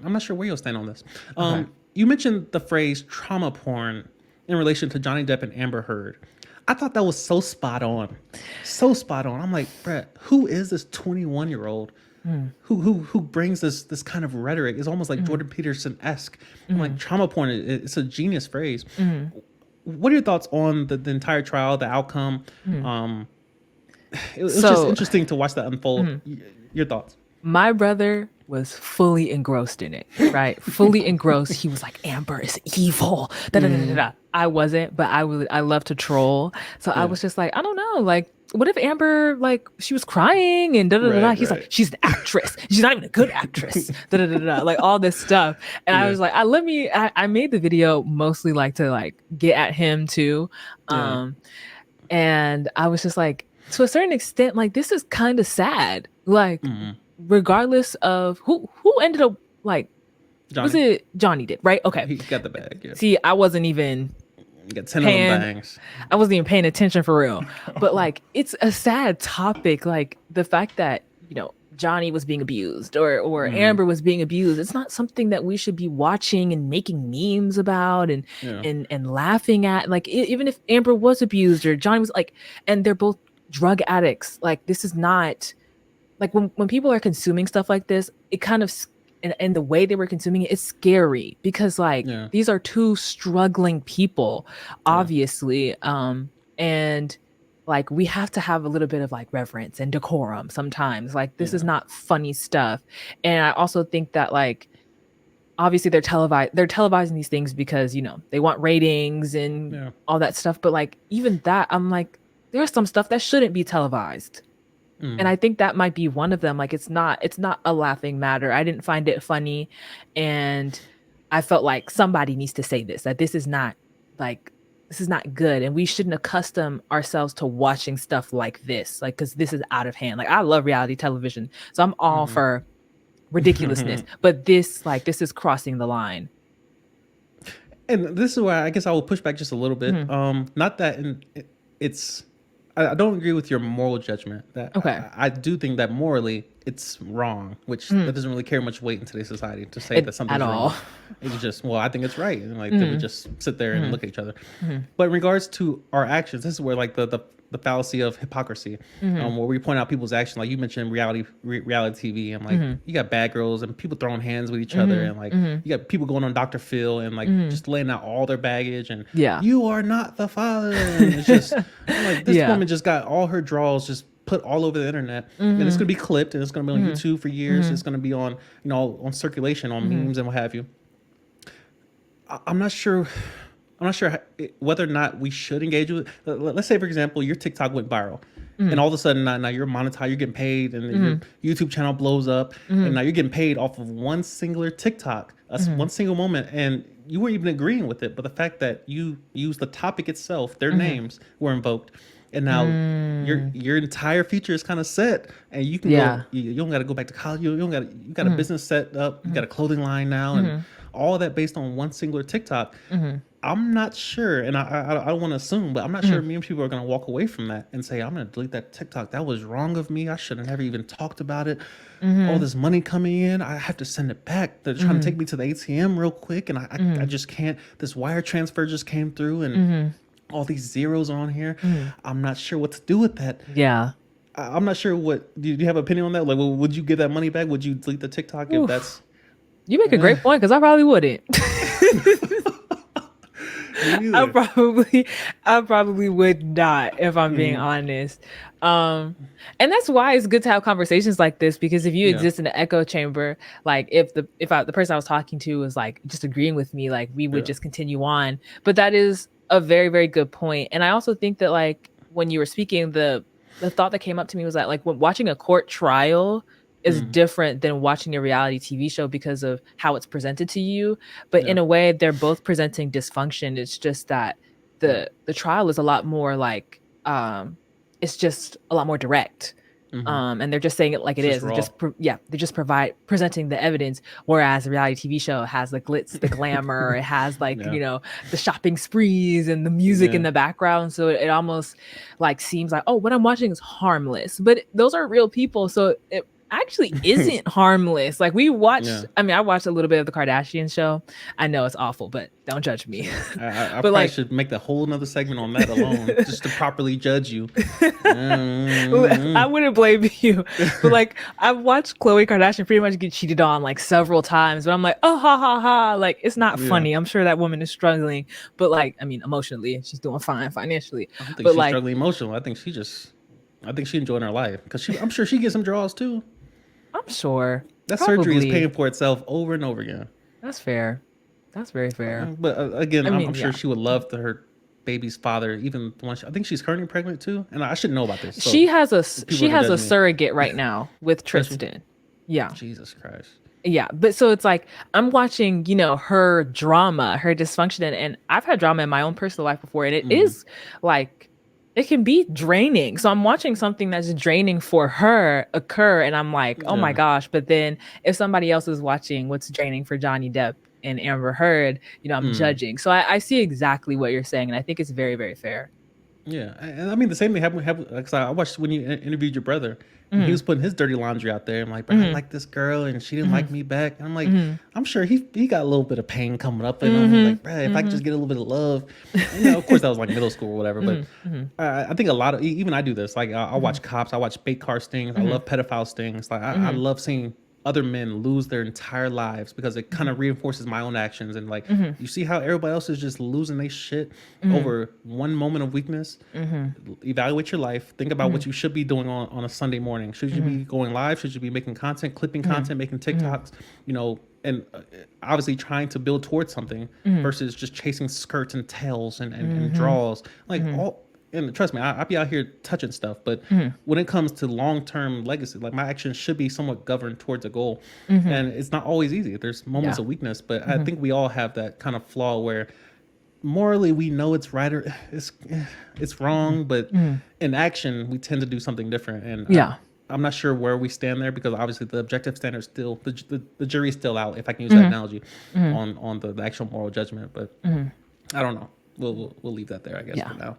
I'm not sure where you'll stand on this. Okay. You mentioned the phrase trauma porn in relation to Johnny Depp and Amber Heard. I thought that was so spot on, so spot on. I'm like, Brett, who is this 21-year-old Mm, who brings this kind of rhetoric? It's almost like mm, Jordan Peterson esque. I'm like, mm, trauma porn. It's a genius phrase. mm, What are your thoughts on the entire trial, the outcome? mm. Um, it was just So, interesting to watch that unfold. mm, Your thoughts? my brother was fully engrossed in it, right? Fully engrossed. He was like, Amber is evil. Da, da, da, da, da. I wasn't, but I love to troll. So I Yeah. was just like, I don't know, like, what if Amber, like, she was crying and da da da da? Right. He's like, Right. she's an actress. She's not even a good actress. Da da da da. Like all this stuff. And I Yeah. was like, I made the video mostly like to like get at him too. Yeah. Um, and I was just like, to a certain extent, like this is kind of sad. Like, Mm. regardless of who ended up like, was Johnny. it Johnny did, right? Okay. He got the bag. Yeah. See, I wasn't even He got 10 of them paying bangs. I wasn't even paying attention for real. But like it's a sad topic. Like the fact that, Johnny was being abused or Mm. Amber was being abused. It's not something that we should be watching and making memes about and Yeah. and laughing at. Like even if Amber was abused or Johnny was like, and they're both drug addicts. Like this is not like when people are consuming stuff like this, it kind of and the way they were consuming it is scary because like Yeah. these are two struggling people, Yeah. obviously. And like we have to have a little bit of like reverence and decorum sometimes. Like this is Yeah. not funny stuff. And I also think that like obviously they're televising these things because they want ratings and Yeah. all that stuff, but like even that I'm like there's some stuff that shouldn't be televised, and Mm. I think that might be one of them. Like it's not a laughing matter. I didn't find it funny, and I felt like somebody needs to say this, that like this is not good, and we shouldn't accustom ourselves to watching stuff like this, like because this is out of hand. Like I love reality television, so I'm all Mm-hmm. for ridiculousness, but this is crossing the line. And this is where I guess I will push back just a little bit. Mhm. Not that it's. I don't agree with your moral judgment. That Okay. I do think that morally it's wrong, which that Mm. doesn't really carry much weight in today's society to say that At something's all. wrong. It's just, well, I think it's right, and like then we Mm. just sit there and Mhm. look at each other. Mhm. But in regards to our actions, this is where like the fallacy of hypocrisy, Mhm. where we point out people's action. Like you mentioned reality TV, and like Mhm. you got bad girls and people throwing hands with each other, Mhm. and like Mhm. you got people going on Dr. Phil and like Mhm. just laying out all their baggage and Yeah. you are not the father. And it's just, I'm like, this Yeah. woman just got all her draws just put all over the internet, and it's Mhm. gonna be clipped, and it's gonna be on Mhm. YouTube for years. Mhm. It's gonna be on on circulation on Mhm. memes and what have you. I'm not sure. I'm not sure whether or not we should engage with. Let's say, for example, your TikTok went viral, and Mhm. all of a sudden now you're monetized, you're getting paid, and Mhm. your YouTube channel blows up, and Mhm. now you're getting paid off of one singular TikTok, Mhm. one single moment, and you weren't even agreeing with it. But the fact that you used the topic itself, their Mhm. names were invoked, and now Mm. your entire future is kind of set, and you can go. Yeah. You don't got to go back to college. You don't got you got a Mhm. business set up. You got Mhm. a clothing line now, and Mhm. all that based on one singular TikTok. Mhm. I'm not sure, and I don't want to assume, but I'm not sure Mhm. many people are going to walk away from that and say, I'm going to delete that TikTok. That was wrong of me. I should have never even talked about it. All Mhm. this money coming in, I have to send it back. They're trying to take Mhm. me to the ATM real quick, and I Mhm. just can't. This wire transfer just came through, and Mhm. all these zeros are on here. Mhm. I'm not sure what to do with that. Yeah. I'm not sure what. Do you have an opinion on that? Like, would you give that money back? Would you delete the TikTok if Oof. that's. You make a Eh, great point because I probably wouldn't. me I neither. probably I probably would not if I'm being Mm, honest. Um and that's why it's good to have conversations like this, because if you yeah, exist in an echo chamber, like the person I was talking to was like just agreeing with me, like we would yeah. just continue on. But that is a very, very good point. And I also think that like when you were speaking, the thought that came up to me was that like when watching a court trial is Mm, different than watching a reality TV show because of how it's presented to you. But yeah, in a way, they're both presenting dysfunction. It's just that yeah. the trial is a lot more like it's just a lot more direct. Mm-hmm. And they're just saying it like It's it just is. raw. They just provide presenting the evidence. Whereas a reality TV show has the glitz, the glamour, it has like Yeah, the shopping sprees and the music in yeah, the background. So it almost like seems like, oh, what I'm watching is harmless, but those are real people. So actually isn't harmless. Like we watched, Yeah. I mean, I watched a little bit of the Kardashian show. I know it's awful, but don't judge me. See, I But probably like should make the whole another segment on that alone, just to properly judge you. I Mm. wouldn't blame you. But like I've watched Khloe Kardashian pretty much get cheated on like several times, but I'm like, oh ha ha ha. Like it's not Yeah, funny. I'm sure that woman is struggling, but like, I mean, emotionally, she's doing fine financially. I don't think But she's like, struggling emotional. I think she enjoying her life because I'm sure she gets some draws too. I'm sure. That surgery is Probably. paying for itself over and over again. That's fair. That's very fair. But again, I I'm mean, sure yeah. she would love to her baby's father, even the one I think she's currently pregnant too. And I should know about this, so people She are gonna has a judge me. surrogate right now with Does she? Tristan. Yeah. Jesus Christ. Yeah. But so it's like I'm watching, her drama, her dysfunction, and I've had drama in my own personal life before, and it Mm, is like it can be draining. So I'm watching something that's draining for her occur, and I'm like, oh my yeah, gosh. But then if somebody else is watching what's draining for Johnny Depp and Amber Heard, I'm mm, judging. So I see exactly what you're saying, and I think it's very, very fair. yeah. And I mean, the same thing happened. Because I watched when you interviewed your brother, and he Hmm. was putting his dirty laundry out there. I'm like, bro, I Hmm. like this girl, and she didn't Hmm. like me back. And I'm like, Hmm. I'm sure he got a little bit of pain coming up in him. Hmm. Like, bro, if I could Hmm. just get a little bit of love, of course that was like middle school or whatever. But Hmm. I think a lot of even I do this. Like I Hmm. watch cops, I watch bait car stings, I Hmm. love pedophile stings. Like I Hmm. love seeing other men lose their entire lives because it kind of reinforces my own actions. And like Hmm. you see how everybody else is just losing their shit Hmm. over one moment of weakness. Hmm. Evaluate your life. Think about Hmm. what you should be doing on a Sunday morning. Should you Hmm. be going live? Should you be making content, clipping Hmm. content, making Hmm. TikToks? And obviously trying to build towards something Hmm. versus just chasing skirts and tails and Hmm. draws. Like Hmm. all, and trust me, I be out here touching stuff, but Hmm. when it comes to long term legacy, like my actions should be somewhat governed towards a goal, Hmm. and it's not always easy. There's moments Yeah. of weakness, but I Hmm. think we all have that kind of flaw where morally we know it's right or it's wrong, but Hmm. in action we tend to do something different. And Yeah. I'm not sure where we stand there because obviously the objective standard is still the jury's still out, if I can use that Hmm. analogy, Hmm. on the actual moral judgment. But Hmm. I don't know. We'll leave that there, I guess, Yeah. for now.